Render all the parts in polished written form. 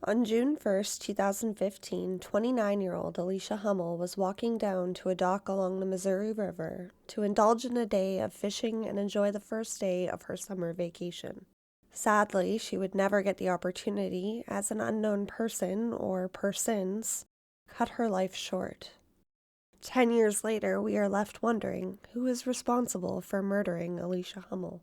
On June 1st, 2015, 29-year-old Alicia Hummel was walking down to a dock along the Missouri River to indulge in a day of fishing and enjoy the first day of her summer vacation. Sadly, she would never get the opportunity as an unknown person, or persons, cut her life short. 10 years later, we are left wondering who is responsible for murdering Alicia Hummel.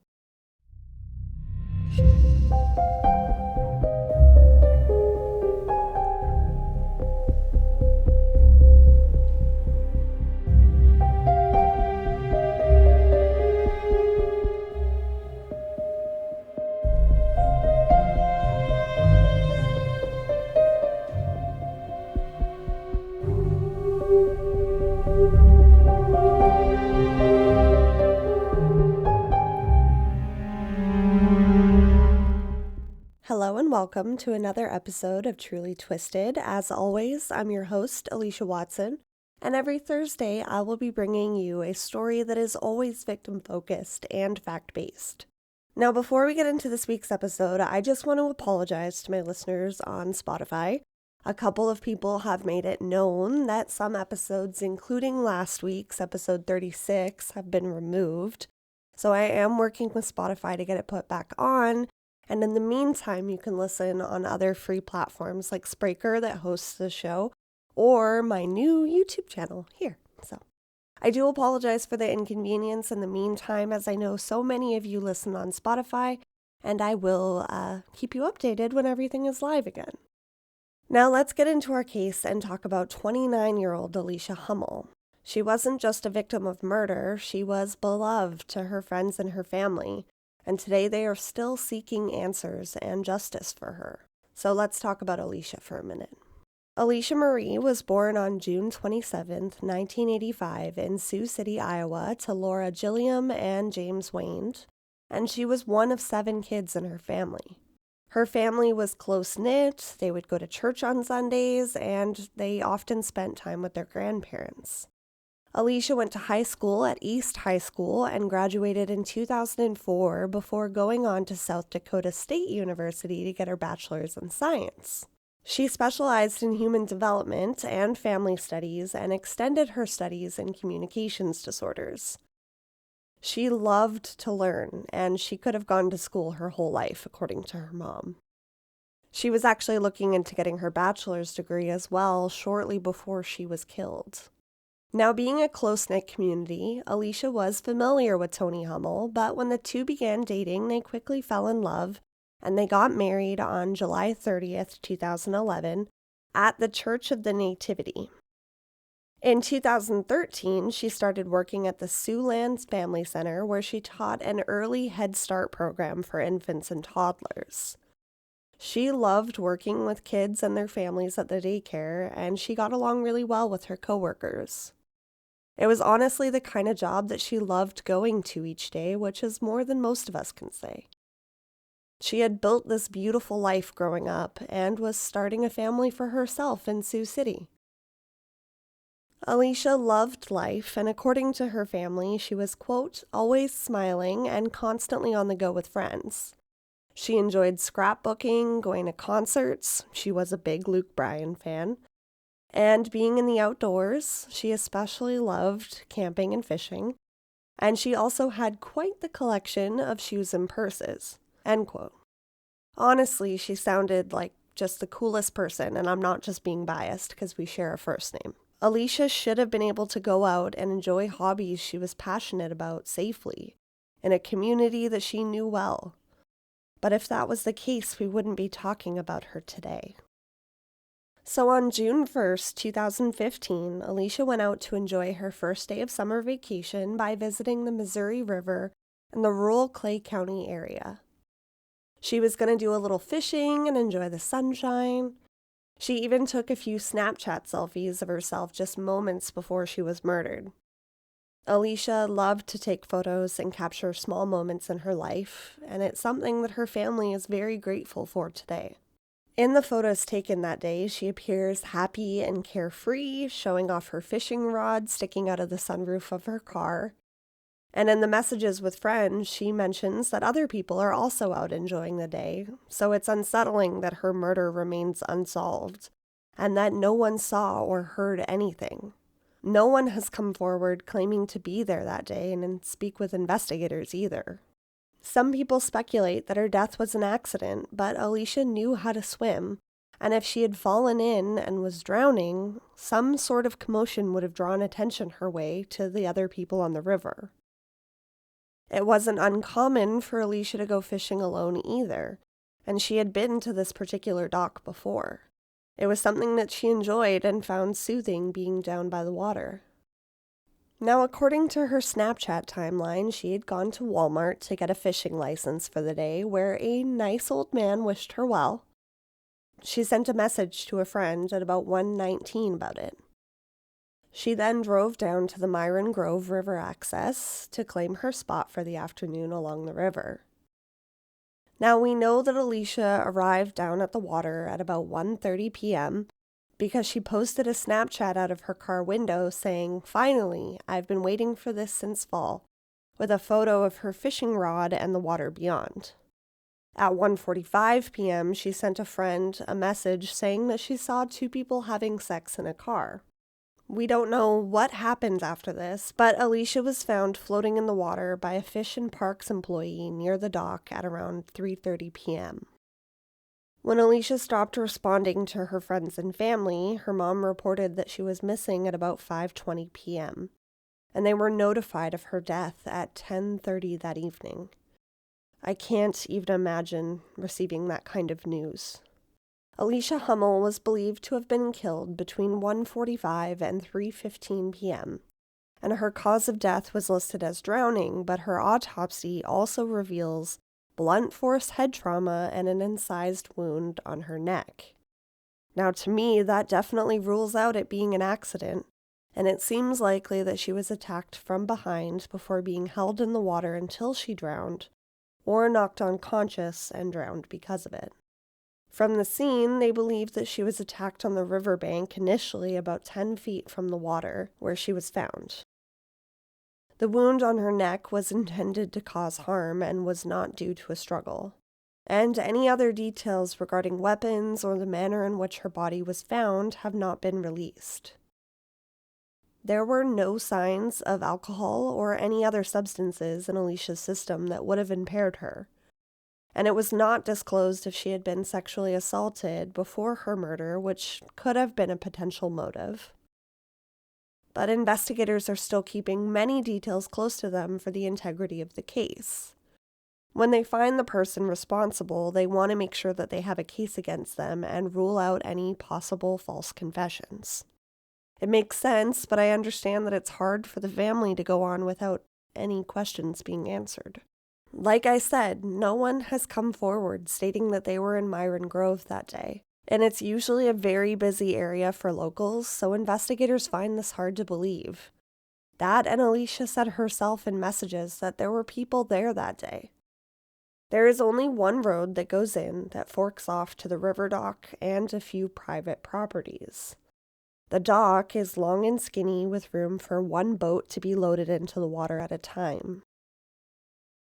Hello and welcome to another episode of Truly Twisted. As always, I'm your host, Alicia Watson, and every Thursday I will be bringing you a story that is always victim-focused and fact-based. Now, before we get into this week's episode, I just want to apologize to my listeners on Spotify. A couple of people have made it known that some episodes, including last week's episode 36, have been removed. So I am working with Spotify to get it put back on. And in the meantime, you can listen on other free platforms like Spreaker that hosts the show, or my new YouTube channel here. So I do apologize for the inconvenience in the meantime, as I know so many of you listen on Spotify, and I will keep you updated when everything is live again. Now let's get into our case and talk about 29-year-old Alicia Hummel. She wasn't just a victim of murder, she was beloved to her friends and her family. And today they are still seeking answers and justice for her. So let's talk about Alicia for a minute. Alicia Marie was born on June 27, 1985 in Sioux City, Iowa to Laura Gilliam and James Wayne, and she was one of 7 kids in her family. Her family was close-knit, they would go to church on Sundays, and they often spent time with their grandparents. Alicia went to high school at East High School and graduated in 2004 before going on to South Dakota State University to get her bachelor's in science. She specialized in human development and family studies and extended her studies in communications disorders. She loved to learn, and she could have gone to school her whole life, according to her mom. She was actually looking into getting her bachelor's degree as well shortly before she was killed. Now, being a close-knit community, Alicia was familiar with Tony Hummel, but when the two began dating, they quickly fell in love, and they got married on July 30th, 2011, at the Church of the Nativity. In 2013, she started working at the Siouxlands Family Center, where she taught an early Head Start program for infants and toddlers. She loved working with kids and their families at the daycare, and she got along really well with her coworkers. It was honestly the kind of job that she loved going to each day, which is more than most of us can say. She had built this beautiful life growing up and was starting a family for herself in Sioux City. Alicia loved life, and according to her family, she was, quote, always smiling and constantly on the go with friends. She enjoyed scrapbooking, going to concerts. She was a big Luke Bryan fan. And being in the outdoors. She especially loved camping and fishing. And she also had quite the collection of shoes and purses, end quote. Honestly, she sounded like just the coolest person, and I'm not just being biased because we share a first name. Alicia should have been able to go out and enjoy hobbies she was passionate about safely, in a community that she knew well. But if that was the case, we wouldn't be talking about her today. So on June 1st, 2015, Alicia went out to enjoy her first day of summer vacation by visiting the Missouri River in the rural Clay County area. She was going to do a little fishing and enjoy the sunshine. She even took a few Snapchat selfies of herself just moments before she was murdered. Alicia loved to take photos and capture small moments in her life, and it's something that her family is very grateful for today. In the photos taken that day, she appears happy and carefree, showing off her fishing rod sticking out of the sunroof of her car. And in the messages with friends, she mentions that other people are also out enjoying the day, so it's unsettling that her murder remains unsolved, and that no one saw or heard anything. No one has come forward claiming to be there that day and speak with investigators either. Some people speculate that her death was an accident, but Alicia knew how to swim, and if she had fallen in and was drowning, some sort of commotion would have drawn attention her way to the other people on the river. It wasn't uncommon for Alicia to go fishing alone either, and she had been to this particular dock before. It was something that she enjoyed and found soothing being down by the water. Now, according to her Snapchat timeline, she had gone to Walmart to get a fishing license for the day, where a nice old man wished her well. She sent a message to a friend at about 1:19 about it. She then drove down to the Myron Grove River access to claim her spot for the afternoon along the river. Now, we know that Alicia arrived down at the water at about 1:30 p.m. because she posted a Snapchat out of her car window saying, "Finally, I've been waiting for this since fall," with a photo of her fishing rod and the water beyond. At 1:45 p.m., she sent a friend a message saying that she saw two people having sex in a car. We don't know what happened after this, but Alicia was found floating in the water by a Fish and Parks employee near the dock at around 3:30 p.m. When Alicia stopped responding to her friends and family, her mom reported that she was missing at about 5:20 p.m., and they were notified of her death at 10:30 that evening. I can't even imagine receiving that kind of news. Alicia Hummel was believed to have been killed between 1:45 and 3:15 p.m., and her cause of death was listed as drowning, but her autopsy also reveals blunt force head trauma and an incised wound on her neck. Now, to me, that definitely rules out it being an accident, and it seems likely that she was attacked from behind before being held in the water until she drowned, or knocked unconscious and drowned because of it. From the scene, they believe that she was attacked on the riverbank initially about 10 feet from the water, where she was found. The wound on her neck was intended to cause harm and was not due to a struggle. And any other details regarding weapons or the manner in which her body was found have not been released. There were no signs of alcohol or any other substances in Alicia's system that would have impaired her, and it was not disclosed if she had been sexually assaulted before her murder, which could have been a potential motive. But investigators are still keeping many details close to them for the integrity of the case. When they find the person responsible, they want to make sure that they have a case against them and rule out any possible false confessions. It makes sense, but I understand that it's hard for the family to go on without any questions being answered. Like I said, no one has come forward stating that they were in Myron Grove that day, and it's usually a very busy area for locals, so investigators find this hard to believe. That, and Alicia said herself in messages that there were people there that day. There is only one road that goes in that forks off to the river dock and a few private properties. The dock is long and skinny with room for one boat to be loaded into the water at a time.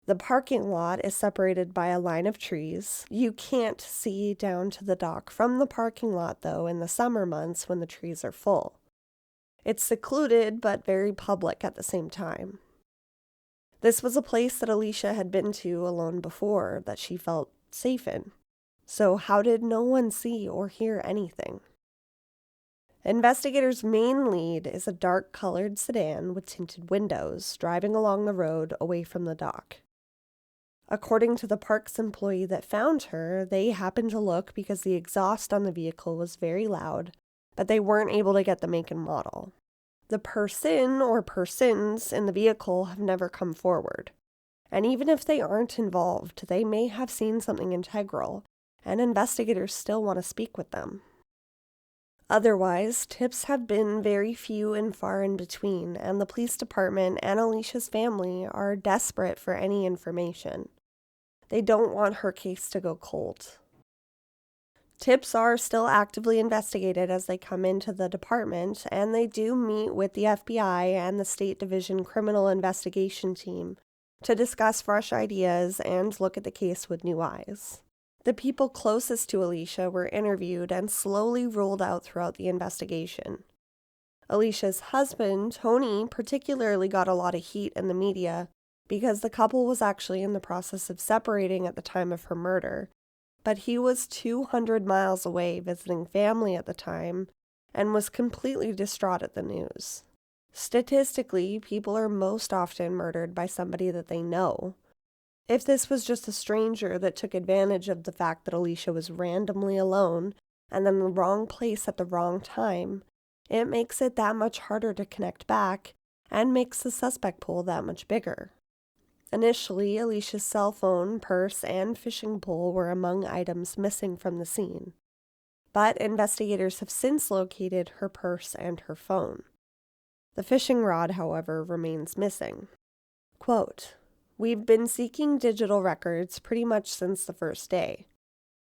The parking lot is separated by a line of trees. You can't see down to the dock from the parking lot, though, in the summer months when the trees are full. It's secluded, but very public at the same time. This was a place that Alicia had been to alone before that she felt safe in. So how did no one see or hear anything? Investigators' main lead is a dark-colored sedan with tinted windows driving along the road away from the dock. According to the parks employee that found her, they happened to look because the exhaust on the vehicle was very loud, but they weren't able to get the make and model. The person or persons in the vehicle have never come forward, and even if they aren't involved, they may have seen something integral, and investigators still want to speak with them. Otherwise, tips have been very few and far in between, and the police department and Alicia's family are desperate for any information. They don't want her case to go cold. Tips are still actively investigated as they come into the department, and they do meet with the FBI and the State Division Criminal Investigation Team to discuss fresh ideas and look at the case with new eyes. The people closest to Alicia were interviewed and slowly ruled out throughout the investigation. Alicia's husband, Tony, particularly got a lot of heat in the media because the couple was actually in the process of separating at the time of her murder, but he was 200 miles away visiting family at the time and was completely distraught at the news. Statistically, people are most often murdered by somebody that they know. If this was just a stranger that took advantage of the fact that Alicia was randomly alone and in the wrong place at the wrong time, it makes it that much harder to connect back and makes the suspect pool that much bigger. Initially, Alicia's cell phone, purse, and fishing pole were among items missing from the scene, but investigators have since located her purse and her phone. The fishing rod, however, remains missing. Quote, "We've been seeking digital records pretty much since the first day.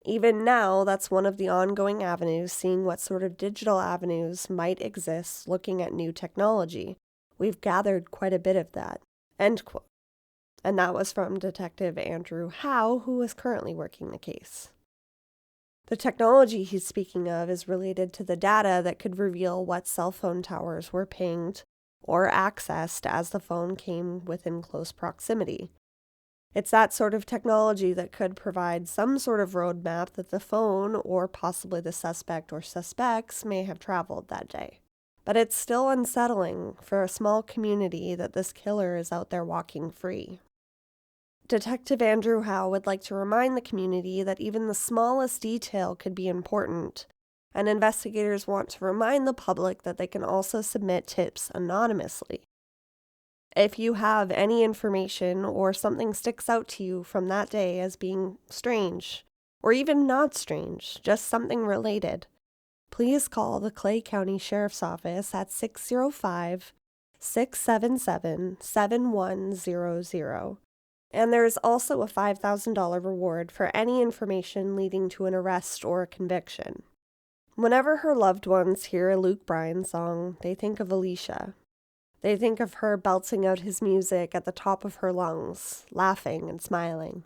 Even now, that's one of the ongoing avenues, seeing what sort of digital avenues might exist looking at new technology. We've gathered quite a bit of that." End quote. And that was from Detective Andrew Howe, who is currently working the case. The technology he's speaking of is related to the data that could reveal what cell phone towers were pinged or accessed as the phone came within close proximity. It's that sort of technology that could provide some sort of roadmap that the phone, or possibly the suspect or suspects, may have traveled that day. But it's still unsettling for a small community that this killer is out there walking free. Detective Andrew Howe would like to remind the community that even the smallest detail could be important, and investigators want to remind the public that they can also submit tips anonymously. If you have any information or something sticks out to you from that day as being strange, or even not strange, just something related, please call the Clay County Sheriff's Office at 605-677-7100. And there is also a $5,000 reward for any information leading to an arrest or a conviction. Whenever her loved ones hear a Luke Bryan song, they think of Alicia. They think of her belting out his music at the top of her lungs, laughing and smiling.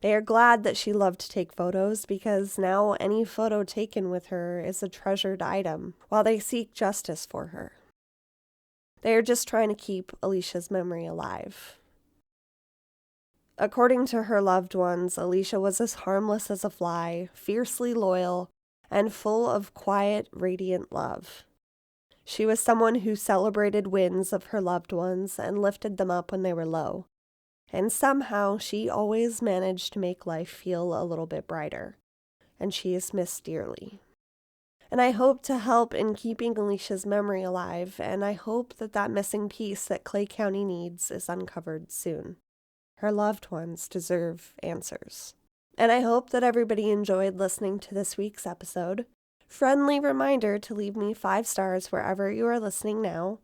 They are glad that she loved to take photos because now any photo taken with her is a treasured item while they seek justice for her. They are just trying to keep Alicia's memory alive. According to her loved ones, Alicia was as harmless as a fly, fiercely loyal, and full of quiet, radiant love. She was someone who celebrated wins of her loved ones and lifted them up when they were low. And somehow she always managed to make life feel a little bit brighter. And she is missed dearly. And I hope to help in keeping Alicia's memory alive, and I hope that that missing piece that Clay County needs is uncovered soon. Her loved ones deserve answers. And I hope that everybody enjoyed listening to this week's episode. Friendly reminder to leave me 5 stars wherever you are listening now.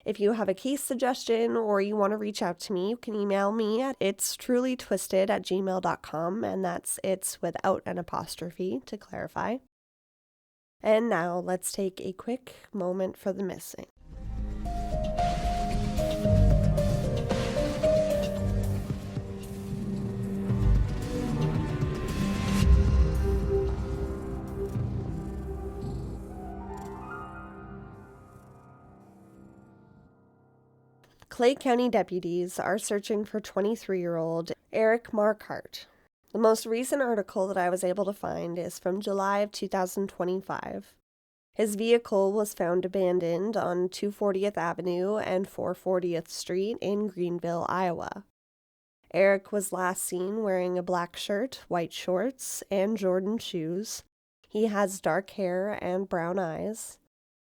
If you have a case suggestion or you want to reach out to me, you can email me at itstrulytwisted@gmail.com, and that's it's without an apostrophe to clarify. And now let's take a quick moment for the missing. Clay County deputies are searching for 23-year-old Eric Marquardt. The most recent article that I was able to find is from July of 2025. His vehicle was found abandoned on 240th Avenue and 440th Street in Greenville, Iowa. Eric was last seen wearing a black shirt, white shorts, and Jordan shoes. He has dark hair and brown eyes.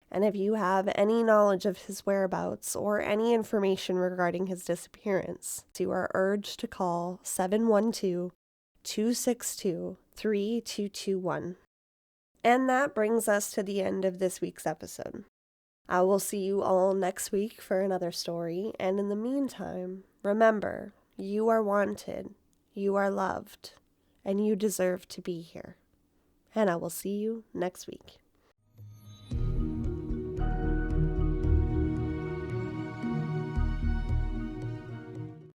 And if you have any knowledge of his whereabouts or any information regarding his disappearance, you are urged to call 712-262-3221. And that brings us to the end of this week's episode. I will see you all next week for another story, and in the meantime, remember, you are wanted, you are loved, and you deserve to be here. and I will see you next week.